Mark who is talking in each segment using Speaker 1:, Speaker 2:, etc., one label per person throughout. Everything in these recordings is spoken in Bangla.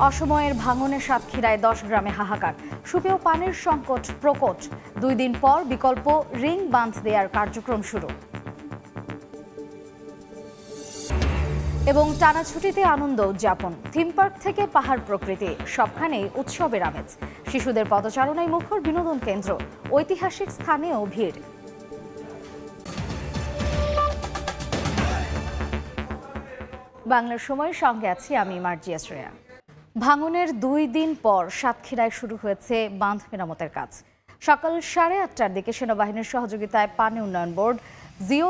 Speaker 1: অসময়ের ভাঙনে সাতক্ষীরায় 10 গ্রামে হাহাকার, সুপেয় পানির সংকট প্রকট। 2 দিন পর বিকল্প রিং বাঁধ দেওয়ার কার্যক্রম শুরু। এবং টানা ছুটিতে আনন্দ উদযাপন, থিম পার্ক থেকে পাহাড় প্রকৃতি, সবখানেই উৎসবের আমেজ। শিশুদের পদচারণায় মুখর বিনোদন কেন্দ্র, ঐতিহাসিক স্থানেও ভিড়। বাংলার সময়ের সঙ্গে আছি আমি মার্জিয়া শ্রেয়া। ভাঙনের 2 দিন পর সাতক্ষীরায় শুরু হয়েছে বাঁধ মেরামতের কাজ। সকাল 8:30টার দিকে সেনাবাহিনীর সহযোগিতায় পানি উন্নয়ন বোর্ড জিও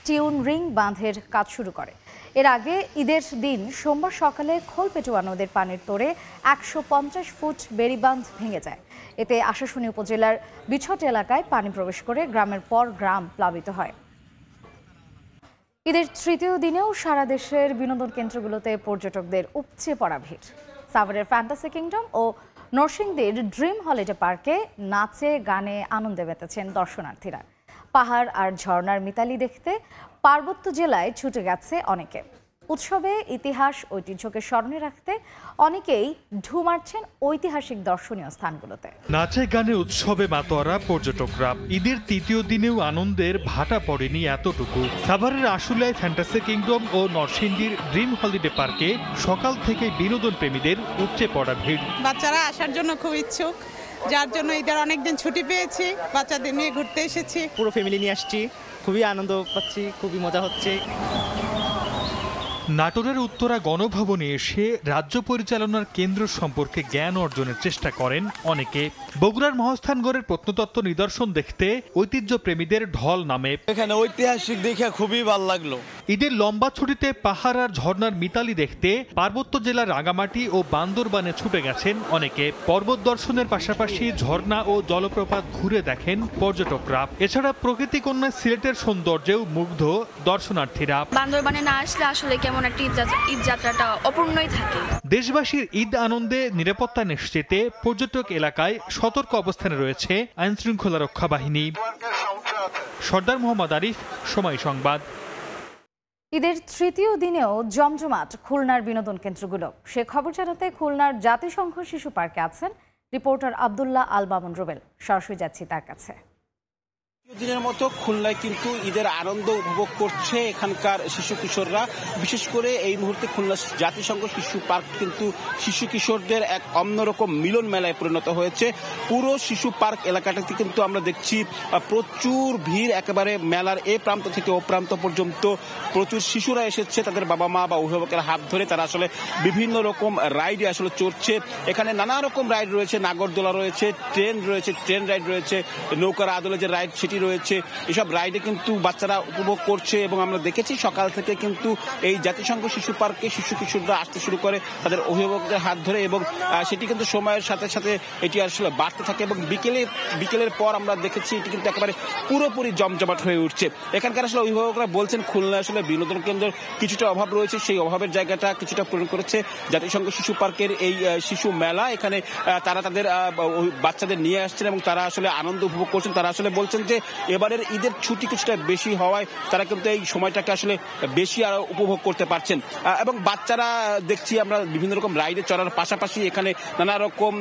Speaker 1: টিউন রিং বাঁধের কাজ শুরু করে। এর আগে ঈদের দিন সোমবার সকালে খোলপেটুয়া নদীর পানির তোড়ে 150 ফুট বেড়িবাঁধ ভেঙে যায়। এতে আশাশুনি উপজেলার বিছট এলাকায় পানি প্রবেশ করে গ্রামের পর গ্রাম প্লাবিত হয়। ঈদের তৃতীয় দিনেও সারা দেশের বিনোদন কেন্দ্রগুলোতে পর্যটকদের উপচে পড়া ভিড়। সাভারের ফ্যান্টাসি কিংডম ও নরসিংদীর ড্রিম হলিডে পার্কে নাচে গানে আনন্দে মেতেছেন দর্শনার্থীরা। পাহাড় আর ঝর্ণার মিতালি দেখতে পার্বত্য জেলায় ছুটে গেছে অনেকে। উৎসবে ইতিহাস ঐতিহ্যকে স্মরণে রাখতে অনেকেই ঢু মারছেন ঐতিহাসিক দর্শনীয় স্থানগুলোতে।
Speaker 2: নাচে গানে উৎসবে মাতোয়ারা পর্যটকরা। ঈদের তৃতীয় দিনেও আনন্দের ভাটা পড়েনি এতটুকু। সাভারের আশুলিয়ায় ফ্যান্টাসি কিংডম ও নরসিংদীর ড্রিম হলিডে পার্কে সকাল থেকে বিনোদন প্রেমীদের উপচে পড়া ভিড়।
Speaker 3: বাচ্চারা আসার জন্য খুব ইচ্ছুক, যার জন্য ঈদের অনেকদিন ছুটি পেয়েছি, বাচ্চাদের নিয়ে ঘুরতে এসেছি।
Speaker 4: পুরো ফ্যামিলি নিয়ে আসছি, খুবই আনন্দ পাচ্ছি, খুবই মজা হচ্ছে।
Speaker 2: নাটোরের উত্তরা গণভবনে এসে রাজ্য পরিচালনার কেন্দ্র সম্পর্কে জ্ঞান অর্জনের চেষ্টা করেন অনেকে। বগুড়ার মহাস্থানগড়ের প্রত্নতত্ত্ব নিদর্শন দেখতে ঐতিহ্য প্রেমীদের ঢল নামে।
Speaker 5: এখানে ঐতিহাসিক দেখে খুবই ভালো লাগলো।
Speaker 2: ঈদের লম্বা ছুটিতে পাহাড় আর ঝর্ণার মিতালি দেখতে পার্বত্য জেলার রাঙামাটি ও বান্দরবানে ছুটে গেছেন অনেকে। পর্বত দর্শনের পাশাপাশি ঝর্ণা ও জলপ্রপাত ঘুরে দেখেন পর্যটকরা। এছাড়া প্রকৃতি কন্যা সিলেটের সৌন্দর্যেও মুগ্ধ দর্শনার্থীরা।
Speaker 6: বান্দরবানে না আসলে আসলে কেমন একটা ঈদ যাত্রাটা অপূর্ণই থাকে।
Speaker 2: দেশবাসীর ঈদ আনন্দে নিরাপত্তা নিশ্চিতে পর্যটক এলাকায় সতর্ক অবস্থানে রয়েছে আইন শৃঙ্খলা রক্ষা বাহিনী। সর্দার মোহাম্মদ আরিফ, সময় সংবাদ।
Speaker 1: ঈদের তৃতীয় দিনেও জমজমাট খুলনার বিনোদন কেন্দ্রগুলো। সে খবর জানাতে খুলনার জাতিসংঘ শিশু পার্কে আছেন রিপোর্টার আব্দুল্লাহ আল মামুন রুবেল। সরাসরি যাচ্ছি তার কাছে।
Speaker 7: দিনের মতো খুলনায় কিন্তু ঈদের আনন্দ উপভোগ করছে এখানকার শিশু কিশোররা। বিশেষ করে এই মুহূর্তে খুলনা জাতিসংঘ শিশু পার্ক কিন্তু শিশু কিশোরদের এক অন্যরকম মিলন মেলায় পরিণত হয়েছে। পুরো শিশু পার্ক এলাকাটাতে কিন্তু আমরা দেখছি প্রচুর ভিড়। একেবারে মেলার এ প্রান্ত থেকে ও প্রান্ত পর্যন্ত প্রচুর শিশুরা এসেছে তাদের বাবা মা বা অভিভাবকের হাত ধরে। তারা আসলে বিভিন্ন রকম রাইডে আসলে চড়ছে। এখানে নানা রকম রাইড রয়েছে, নাগরদোলা রয়েছে, ট্রেন রয়েছে, ট্রেন রাইড রয়েছে, নৌকার আদলে যে রাইড সেটি রয়েছে। এসব রাইডে কিন্তু বাচ্চারা উপভোগ করছে এবং আমরা দেখেছি সকাল থেকে কিন্তু এই জাতিসংঘ শিশু পার্কে শিশু কিশোররা আসতে শুরু করে তাদের অভিভাবকদের হাত ধরে এবং সেটি কিন্তু সময়ের সাথে সাথে এটি আসলে বাড়তে থাকে এবং বিকেলের পর আমরা দেখেছি এটি কিন্তু একেবারে পুরোপুরি জমজমাট হয়ে উঠছে। এখানকার আসলে অভিভাবকরা বলছেন খুলনা আসলে বিনোদন কেন্দ্রের কিছুটা অভাব রয়েছে, সেই অভাবের জায়গাটা কিছুটা পূরণ করেছে জাতিসংঘ শিশু পার্কের এই শিশু মেলা। এখানে তারা তাদের বাচ্চাদের নিয়ে আসছেন এবং তারা আসলে আনন্দ উপভোগ করছেন। তারা আসলে বলছেন যে এবারের ঈদের ছুটি কিছুটা বেশি হওয়ায় তারা কিন্তু এই সময়টাকে আসলে বেশি আরো উপভোগ করতে পারছেন। এবং বাচ্চারা দেখছি আমরা বিভিন্ন রকম রাইডে চড়ার পাশাপাশি এখানে নানা রকম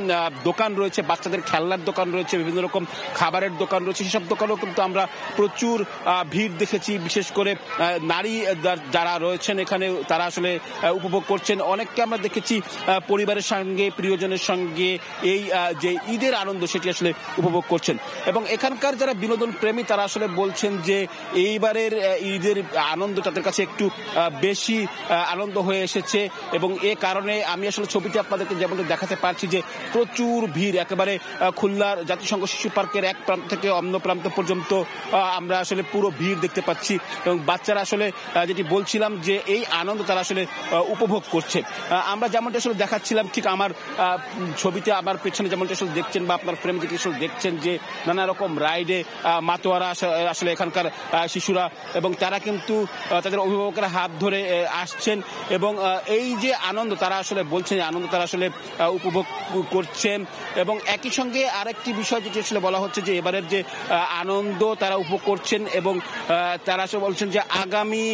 Speaker 7: দোকান রয়েছে, বাচ্চাদের খেলনার দোকান রয়েছে, বিভিন্ন রকম খাবারের দোকান রয়েছে। সেসব দোকানেও কিন্তু আমরা প্রচুর ভিড় দেখেছি। বিশেষ করে নারী যারা রয়েছেন এখানে তারা আসলে উপভোগ করছেন। অনেককে আমরা দেখেছি পরিবারের সঙ্গে প্রিয়জনের সঙ্গে এই যে ঈদের আনন্দ সেটি আসলে উপভোগ করছেন। এবং এখানকার যারা বিনোদন প্রেমী তারা আসলে বলছেন যে এইবারের ঈদের আনন্দ তাদের কাছে একটু বেশি আনন্দ হয়ে এসেছে এবং এ কারণে আমি আসলে ছবিতে আপনাদেরকে যেমনটা দেখাতে পারছি যে প্রচুর ভিড়। একেবারে খুলনার জাতিসংঘ শিশু পার্কের এক প্রান্ত থেকে অন্য প্রান্ত পর্যন্ত আমরা আসলে পুরো ভিড় দেখতে পাচ্ছি এবং বাচ্চারা আসলে যেটি বলছিলাম যে এই আনন্দ তারা আসলে উপভোগ করছে। আমরা যেমনটা আসলে দেখাচ্ছিলাম ঠিক আমার ছবিতে আমার পেছনে যেমনটা আসলে দেখছেন বা আপনার ফ্রেমে যেটি আসলে দেখছেন যে নানা রকম রাইডে মাতোয়ারা আসলে এখানকার শিশুরা, এবং তারা কিন্তু তাদের অভিভাবকেরা হাত ধরে আসছেন এবং এই যে আনন্দ তারা আসলে বলছেন, আনন্দ তারা আসলে উপভোগ করছেন। এবং একই সঙ্গে আরেকটি বিষয় যেটি আসলে বলা হচ্ছে যে এবারের যে আনন্দ তারা উপভোগ করছেন এবং তারা আসলে বলছেন যে আগামী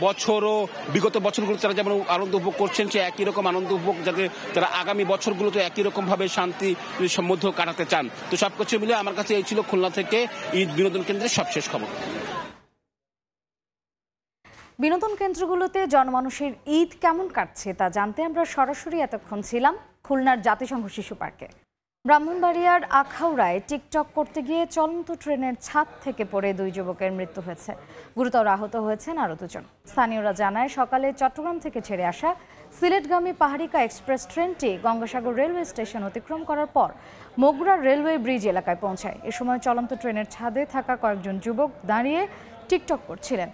Speaker 7: বছরও বিগত বছরগুলো তারা যেমন আনন্দ উপভোগ করছেন সে একই রকম আনন্দ উপভোগ যাতে তারা আগামী বছরগুলোতে একই রকম ভাবে শান্তি সমৃদ্ধ কাটাতে চান। তো সবকিছু মিলে আমার কাছে এই ছিল খুলনা থেকে ঈদ বিনোদন কেন্দ্রের সবশেষ খবর।
Speaker 1: বিনোদন কেন্দ্রগুলোতে জনমানুষের ঈদ কেমন কাটছে তা জানতে আমরা সরাসরি এতক্ষণ ছিলাম খুলনার জাতিসংঘ শিশু পার্কে। ব্রাহ্মণবাড়িয়ার আখাউড়ায় টিকটক করতে গিয়ে চলন্ত ট্রেনের ছাদ থেকে পড়ে 2 যুবকের মৃত্যু হয়েছে, গুরুতর আহত হয়েছেন আরও 2 জন। স্থানীয়রা জানায় সকালে চট্টগ্রাম থেকে ছেড়ে আসা সিলেটগামী পাহাড়িকা এক্সপ্রেস ট্রেনটি গঙ্গাসাগর রেলওয়ে স্টেশন অতিক্রম করার পর মগরা রেলওয়ে ব্রিজ এলাকায় পৌঁছায়। এ সময় চলন্ত ট্রেনের ছাদে থাকা কয়েকজন যুবক দাঁড়িয়ে টিকটক করছিলেন।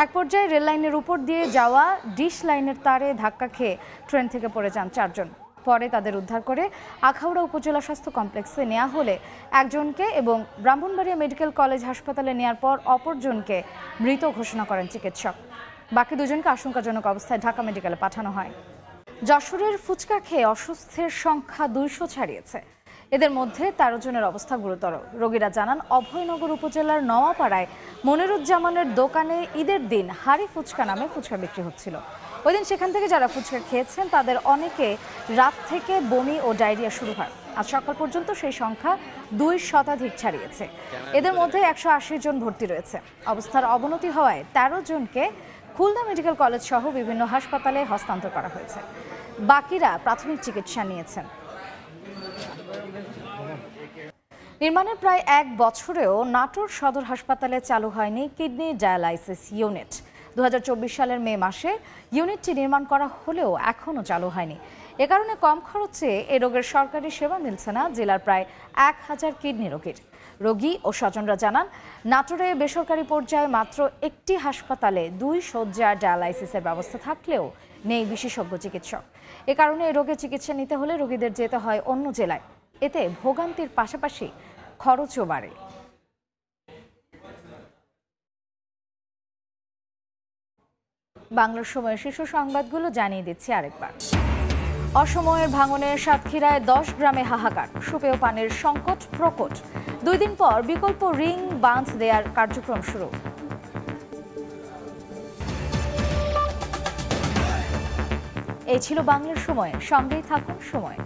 Speaker 1: এক পর্যায়ে রেল লাইনের উপর দিয়ে যাওয়া ডিশ লাইনের তারে ধাক্কা খেয়ে ট্রেন থেকে পড়ে যান 4 জন। পরে তাদের উদ্ধার করে আখাউড়া উপজেলা স্বাস্থ্য কমপ্লেক্সে নেওয়া হলে একজনকে এবং ব্রাহ্মণবাড়িয়া মেডিকেল কলেজ হাসপাতালে নেওয়ার পর অপরজনকে মৃত ঘোষণা করেন চিকিৎসক। বাকি 2 জনকে আশঙ্কাজনক অবস্থায় ঢাকা মেডিকেলে পাঠানো হয়। যশোরের ফুচকা খেয়ে অসুস্থের সংখ্যা 200 ছাড়িয়েছে। এদের মধ্যে 13 জনের অবস্থা গুরুতর। রোগীরা জানান অভয়নগর উপজেলার নওয়াপাড়ায় মনিরুজ্জামানের দোকানে ঈদের দিন হাড়ি ফুচকা নামে ফুচকা বিক্রি হচ্ছিল। ওই দিন সেখান থেকে যারা ফুচকা খেয়েছেন তাদের অনেকে রাত থেকে বমি ও ডায়রিয়া শুরু হয়। আজ সকাল পর্যন্ত সেই সংখ্যা 2 শতাধিক ছাড়িয়েছে। এদের মধ্যে 180 জন ভর্তি রয়েছে। অবস্থার অবনতি হওয়ায় 13 জনকে খুলনা মেডিকেল কলেজ সহ বিভিন্ন হাসপাতালে হস্তান্তর করা হয়েছে। বাকিরা প্রাথমিক চিকিৎসা নিয়েছেন। নির্মাণের প্রায় 1 বছরেও নাটোর সদর হাসপাতালে চালু হয়নি কিডনি ডায়ালাইসিস ইউনিট। 2024 সালের মে মাসে ইউনিটটি নির্মাণ করা হলেও এখনও চালু হয়নি। এ কারণে কম খরচে এ রোগের সরকারি সেবা মিলছে না জেলার প্রায় 1000 কিডনি রোগীর। রোগী ও স্বজনরা জানান নাটোরে বেসরকারি পর্যায়ে মাত্র একটি হাসপাতালে 2 শয্যার ডায়ালাইসিসের ব্যবস্থা থাকলেও নেই বিশেষজ্ঞ চিকিৎসক। এ কারণে এই রোগের চিকিৎসা নিতে হলে রোগীদের যেতে হয় অন্য জেলায়। এতে ভোগান্তির পাশাপাশি খরচও বাড়ে। বাংলার সময় শীর্ষ সংবাদগুলো জানিয়ে দিচ্ছি আরেকবার। অসময়ের ভাঙনে সাতক্ষীরায় 10 গ্রামে হাহাকার, সুপেয় পানির সংকট প্রকট। 2 দিন পর বিকল্প রিং বাঁধ দেওয়ার কার্যক্রম শুরু। এই ছিল বাংলার সময়, সঙ্গেই থাকুন সময়।